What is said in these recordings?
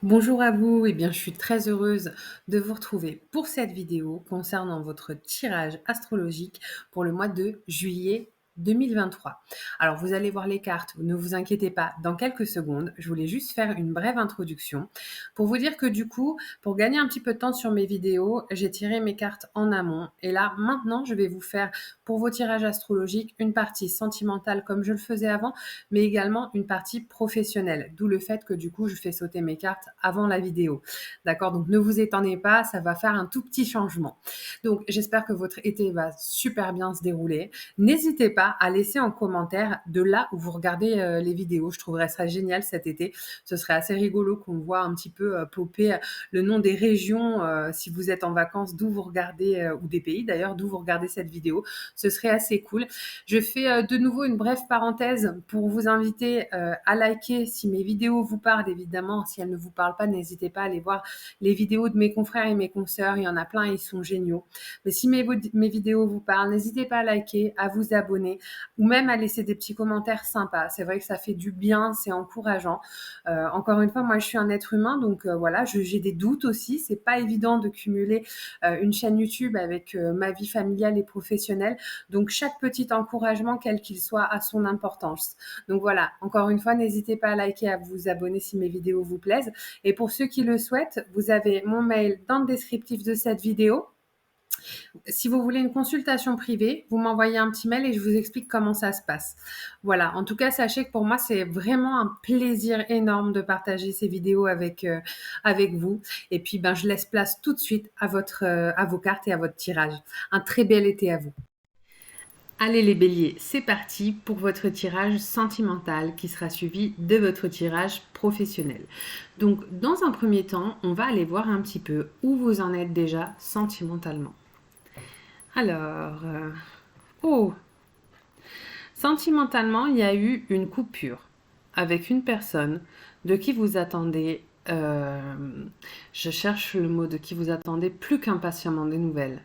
Bonjour à vous, je suis très heureuse de vous retrouver pour cette vidéo concernant votre tirage astrologique pour le mois de juillet 2023. Alors vous allez voir les cartes, ne vous inquiétez pas, dans quelques secondes. Je voulais juste faire une brève introduction pour vous dire que du coup, pour gagner un petit peu de temps sur mes vidéos, j'ai tiré mes cartes en amont. Et là, maintenant, je vais vous faire pour vos tirages astrologiques une partie sentimentale comme je le faisais avant, mais également une partie professionnelle. D'où le fait que du coup, je fais sauter mes cartes avant la vidéo. D'accord? Donc ne vous étonnez pas, ça va faire un tout petit changement. Donc j'espère que votre été va super bien se dérouler. N'hésitez pas à laisser en commentaire de là où vous regardez les vidéos. Je trouverais ça génial cet été. Ce serait assez rigolo qu'on voit un petit peu popper le nom des régions si vous êtes en vacances, d'où vous regardez, ou des pays d'ailleurs, d'où vous regardez cette vidéo. Ce serait assez cool. Je fais de nouveau une brève parenthèse pour vous inviter à liker si mes vidéos vous parlent. Évidemment, si elles ne vous parlent pas, n'hésitez pas à aller voir les vidéos de mes confrères et mes consoeurs. Il y en a plein, ils sont géniaux. Mais si mes vidéos vous parlent, n'hésitez pas à liker, à vous abonner ou même à laisser des petits commentaires sympas. C'est vrai que ça fait du bien, c'est encourageant. Encore une fois, moi je suis un être humain, donc voilà, j'ai des doutes aussi. C'est pas évident de cumuler une chaîne YouTube avec ma vie familiale et professionnelle. Donc chaque petit encouragement, quel qu'il soit, a son importance. Donc voilà, encore une fois, n'hésitez pas à liker, à vous abonner si mes vidéos vous plaisent. Et pour ceux qui le souhaitent, vous avez mon mail dans le descriptif de cette vidéo. Si vous voulez une consultation privée, vous m'envoyez un petit mail et je vous explique comment ça se passe. Voilà, en tout cas, sachez que pour moi, c'est vraiment un plaisir énorme de partager ces vidéos avec vous. Et puis, je laisse place tout de suite à vos cartes et à votre tirage. Un très bel été à vous. Allez les béliers, c'est parti pour votre tirage sentimental qui sera suivi de votre tirage professionnel. Donc dans un premier temps, on va aller voir un petit peu où vous en êtes déjà sentimentalement. Alors, sentimentalement, il y a eu une coupure avec une personne de qui vous attendez, je cherche le mot, de qui vous attendez plus qu'impatiemment des nouvelles.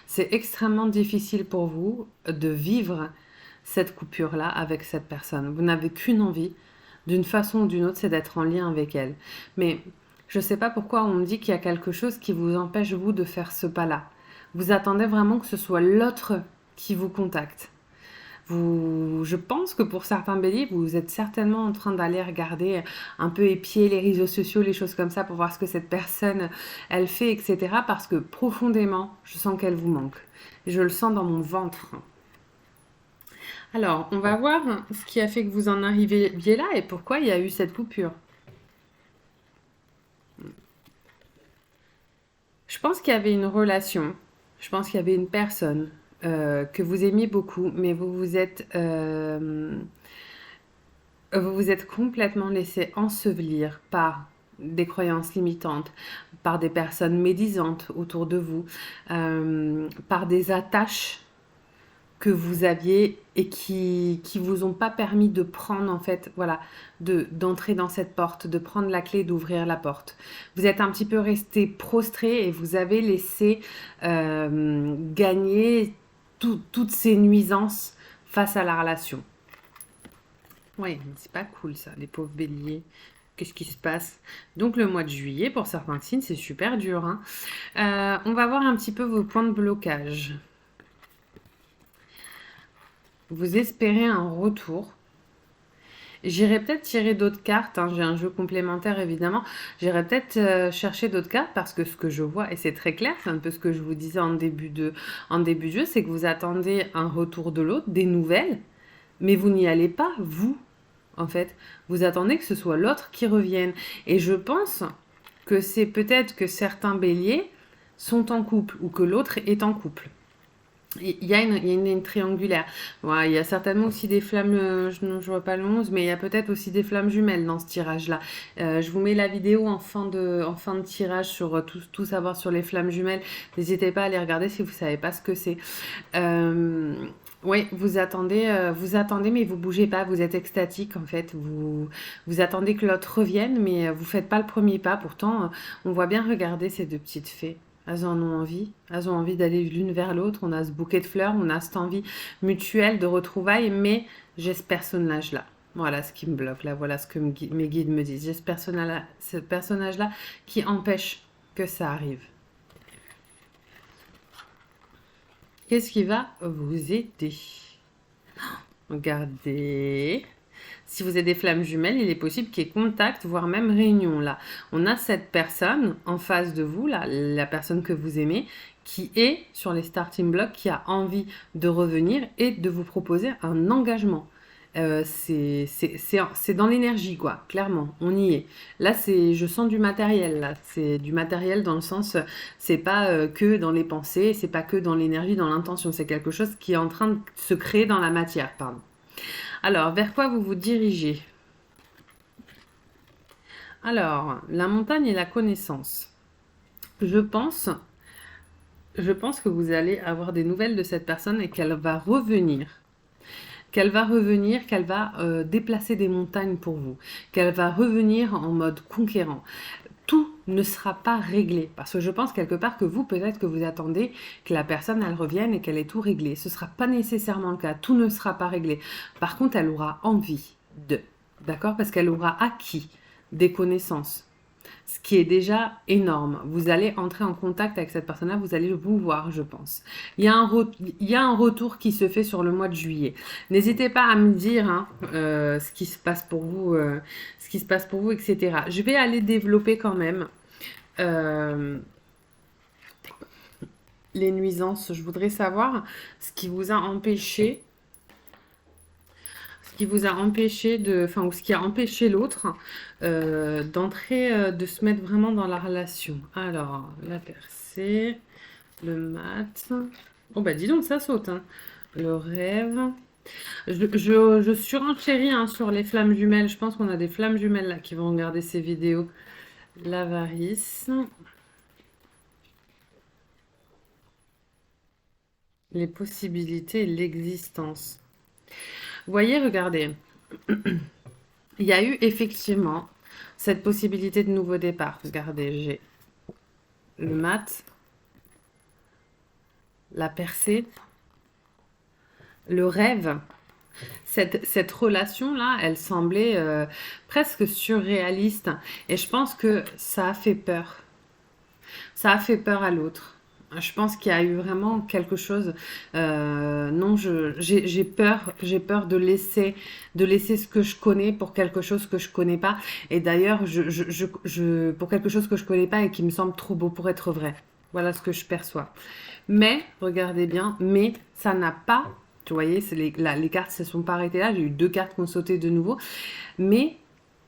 C'est extrêmement difficile pour vous de vivre cette coupure-là avec cette personne. Vous n'avez qu'une envie, d'une façon ou d'une autre, c'est d'être en lien avec elle. Mais je ne sais pas pourquoi on me dit qu'il y a quelque chose qui vous empêche, vous, de faire ce pas-là. Vous attendez vraiment que ce soit l'autre qui vous contacte. Je pense que pour certains béliers, vous êtes certainement en train d'aller regarder un peu épier les réseaux sociaux, les choses comme ça, pour voir ce que cette personne, elle fait, etc. Parce que profondément, je sens qu'elle vous manque. Je le sens dans mon ventre. Alors, on va voir ce qui a fait que vous en arriviez là et pourquoi il y a eu cette coupure. Je pense qu'il y avait une relation, je pense qu'il y avait une personne que vous aimiez beaucoup, mais vous vous êtes complètement laissé ensevelir par des croyances limitantes, par des personnes médisantes autour de vous, par des attaches que vous aviez et qui vous ont pas permis de prendre, en fait, voilà, d'entrer dans cette porte, de prendre la clé, d'ouvrir la porte. Vous êtes un petit peu resté prostré et vous avez laissé gagner toutes ces nuisances face à la relation. Oui, c'est pas cool ça, les pauvres béliers. Qu'est-ce qui se passe? Donc le mois de juillet, pour certains signes, c'est super dur, hein. On va voir un petit peu vos points de blocage. Vous espérez un retour. J'irai peut-être tirer d'autres cartes, hein. J'ai un jeu complémentaire évidemment. J'irai peut-être chercher d'autres cartes parce que ce que je vois, et c'est très clair, c'est un peu ce que je vous disais en début de jeu, c'est que vous attendez un retour de l'autre, des nouvelles, mais vous n'y allez pas, vous, en fait. Vous attendez que ce soit l'autre qui revienne. Et je pense que c'est peut-être que certains béliers sont en couple ou que l'autre est en couple. Il y a une ligne triangulaire. Ouais, il y a certainement aussi des flammes, je ne vois pas le 11, mais il y a peut-être aussi des flammes jumelles dans ce tirage-là. Je vous mets la vidéo en fin de tirage sur tout savoir sur les flammes jumelles. N'hésitez pas à aller regarder si vous ne savez pas ce que c'est. Oui, vous attendez, mais vous bougez pas, vous êtes extatique en fait. Vous attendez que l'autre revienne, mais vous faites pas le premier pas. Pourtant, on voit bien regarder ces deux petites fées. Elles en ont envie. Elles ont envie d'aller l'une vers l'autre. On a ce bouquet de fleurs, on a cette envie mutuelle de retrouvailles, mais j'ai ce personnage-là. Voilà ce qui me bloque là, voilà ce que mes guides me disent. J'ai ce personnage-là qui empêche que ça arrive. Qu'est-ce qui va vous aider? Regardez. Si vous êtes des flammes jumelles, il est possible qu'il y ait contact, voire même réunion là. On a cette personne en face de vous, là, la personne que vous aimez, qui est sur les starting blocks, qui a envie de revenir et de vous proposer un engagement. C'est dans l'énergie, quoi, clairement, on y est. Là, je sens du matériel, là. C'est du matériel dans le sens, c'est pas que dans les pensées, c'est pas que dans l'énergie, dans l'intention. C'est quelque chose qui est en train de se créer dans la matière, pardon. Alors, vers quoi vous vous dirigez? Alors, la montagne et la connaissance. Je pense que vous allez avoir des nouvelles de cette personne et qu'elle va revenir. Qu'elle va déplacer des montagnes pour vous, qu'elle va revenir en mode conquérant. Tout ne sera pas réglé, parce que je pense quelque part que vous, peut-être que vous attendez que la personne, elle revienne et qu'elle ait tout réglé. Ce ne sera pas nécessairement le cas, tout ne sera pas réglé. Par contre, elle aura envie de, d'accord? Parce qu'elle aura acquis des connaissances, ce qui est déjà énorme. Vous allez entrer en contact avec cette personne-là, vous allez vous voir, je pense. Il y a un retour qui se fait sur le mois de juillet. N'hésitez pas à me dire hein, ce qui se passe pour vous, etc. Je vais aller développer quand même les nuisances. Je voudrais savoir ce qui vous a empêché ou ce qui a empêché l'autre d'entrer, de se mettre vraiment dans la relation. Alors, la percée, le mat. Oh bah dis donc, ça saute. Hein. Le rêve. Je surenchéris hein, sur les flammes jumelles. Je pense qu'on a des flammes jumelles là qui vont regarder ces vidéos. L'avarice. Les possibilités et l'existence. Vous voyez, regardez. Il y a eu effectivement cette possibilité de nouveau départ. Regardez, j'ai le mat, la percée, le rêve. Cette relation-là, elle semblait presque surréaliste. Et je pense que ça a fait peur. Ça a fait peur à l'autre. Je pense qu'il y a eu vraiment quelque chose. Non, j'ai peur de laisser ce que je connais pour quelque chose que je connais pas. Et d'ailleurs, pour quelque chose que je connais pas et qui me semble trop beau pour être vrai. Voilà ce que je perçois. Mais, regardez bien, mais ça n'a pas. Tu voyez, les cartes ne se sont pas arrêtées là. J'ai eu 2 cartes qui ont sauté de nouveau. Mais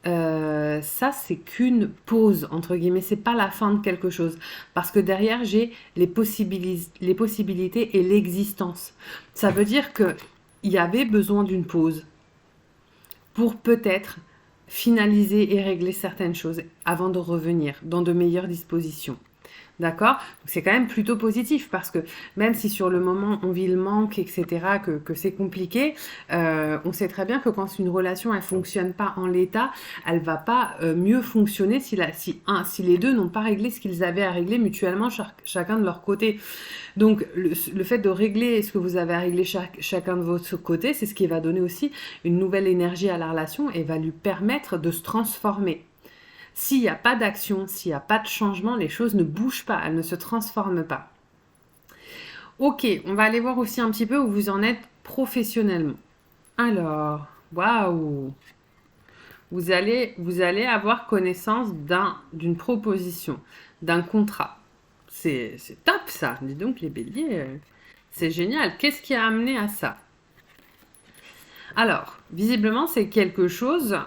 ça, c'est qu'une pause, entre guillemets. C'est pas la fin de quelque chose. Parce que derrière, j'ai les possibilités et l'existence. Ça veut dire qu'il y avait besoin d'une pause pour peut-être finaliser et régler certaines choses avant de revenir dans de meilleures dispositions. D'accord? C'est quand même plutôt positif parce que même si sur le moment on vit le manque, etc., que c'est compliqué, on sait très bien que quand une relation elle fonctionne pas en l'état, elle va pas mieux fonctionner si les deux n'ont pas réglé ce qu'ils avaient à régler mutuellement chacun de leur côté. Donc le fait de régler ce que vous avez à régler chacun de votre côté, c'est ce qui va donner aussi une nouvelle énergie à la relation et va lui permettre de se transformer. S'il n'y a pas d'action, s'il n'y a pas de changement, les choses ne bougent pas, elles ne se transforment pas. Ok, on va aller voir aussi un petit peu où vous en êtes professionnellement. Alors, waouh, vous allez avoir connaissance d'une proposition, d'un contrat. C'est top ça, dis donc les béliers, c'est génial. Qu'est-ce qui a amené à ça? Alors, visiblement, c'est quelque chose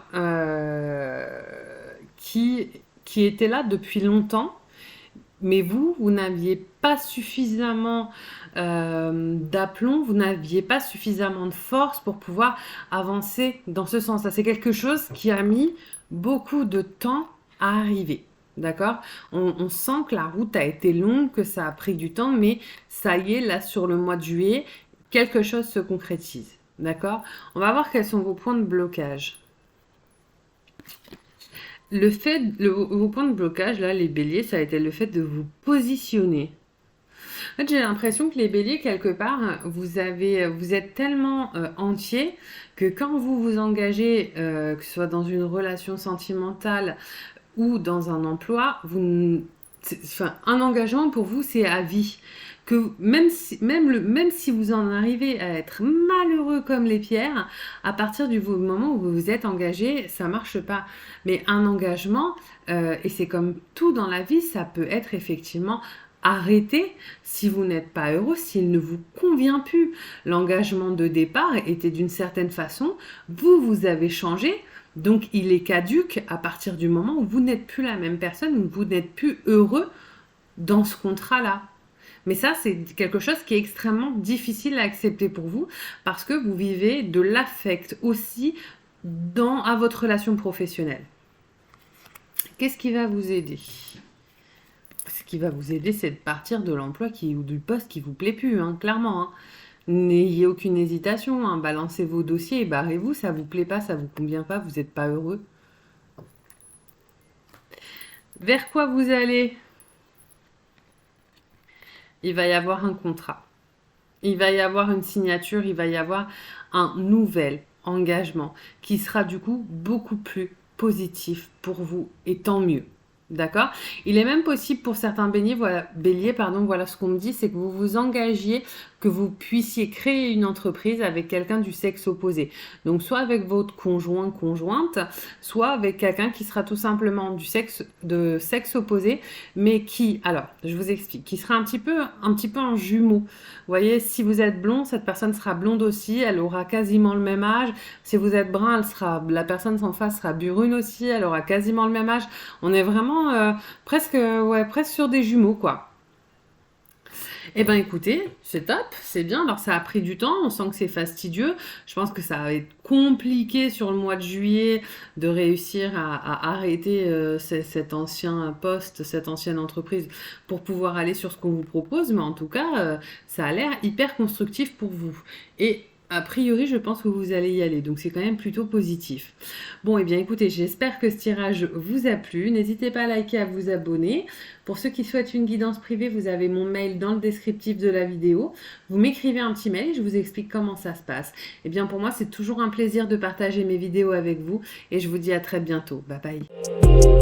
qui était là depuis longtemps, mais vous n'aviez pas suffisamment d'aplomb, vous n'aviez pas suffisamment de force pour pouvoir avancer dans ce sens-là. C'est quelque chose qui a mis beaucoup de temps à arriver. D'accord? On sent que la route a été longue, que ça a pris du temps, mais ça y est, là, sur le mois de juillet, quelque chose se concrétise. D'accord? On va voir quels sont vos points de blocage. Vos points de blocage, là, les béliers, ça a été le fait de vous positionner. En fait, j'ai l'impression que les béliers, quelque part, vous êtes tellement entiers que quand vous vous engagez, que ce soit dans une relation sentimentale ou dans un emploi, enfin, un engagement pour vous, c'est à vie. Que même si vous en arrivez à être malheureux comme les pierres, à partir du moment où vous vous êtes engagé, ça marche pas. Mais un engagement, et c'est comme tout dans la vie, ça peut être effectivement arrêté si vous n'êtes pas heureux, s'il ne vous convient plus. L'engagement de départ était d'une certaine façon, vous avez changé, donc il est caduque à partir du moment où vous n'êtes plus la même personne, où vous n'êtes plus heureux dans ce contrat-là. Mais ça, c'est quelque chose qui est extrêmement difficile à accepter pour vous parce que vous vivez de l'affect aussi à votre relation professionnelle. Qu'est-ce qui va vous aider? Ce qui va vous aider, c'est de partir de l'emploi ou du poste qui vous plaît plus, hein, clairement. Hein. N'ayez aucune hésitation, hein, balancez vos dossiers et barrez-vous, ça vous plaît pas, ça vous convient pas, vous n'êtes pas heureux. Vers quoi vous allez? Il va y avoir un contrat. Il va y avoir une signature, il va y avoir un nouvel engagement qui sera du coup beaucoup plus positif pour vous et tant mieux. D'accord? Il est même possible pour certains béliers, voilà ce qu'on me dit, c'est que vous vous engagiez, que vous puissiez créer une entreprise avec quelqu'un du sexe opposé. Donc soit avec votre conjoint, conjointe, soit avec quelqu'un qui sera tout simplement de sexe opposé, mais qui, alors, je vous explique, qui sera un petit peu un jumeau. Vous voyez, si vous êtes blond, cette personne sera blonde aussi, elle aura quasiment le même âge. Si vous êtes brun, la personne en face sera brune aussi, elle aura quasiment le même âge. On est vraiment presque sur des jumeaux, quoi. Eh ben écoutez, c'est top, c'est bien. Alors ça a pris du temps, on sent que c'est fastidieux. Je pense que ça va être compliqué sur le mois de juillet de réussir à arrêter cet ancien poste, cette ancienne entreprise pour pouvoir aller sur ce qu'on vous propose. Mais en tout cas, ça a l'air hyper constructif pour vous. Et a priori, je pense que vous allez y aller, donc c'est quand même plutôt positif. Bon, et bien écoutez, j'espère que ce tirage vous a plu. N'hésitez pas à liker, à vous abonner. Pour ceux qui souhaitent une guidance privée, vous avez mon mail dans le descriptif de la vidéo. Vous m'écrivez un petit mail et je vous explique comment ça se passe. Et bien pour moi, c'est toujours un plaisir de partager mes vidéos avec vous et je vous dis à très bientôt. Bye bye.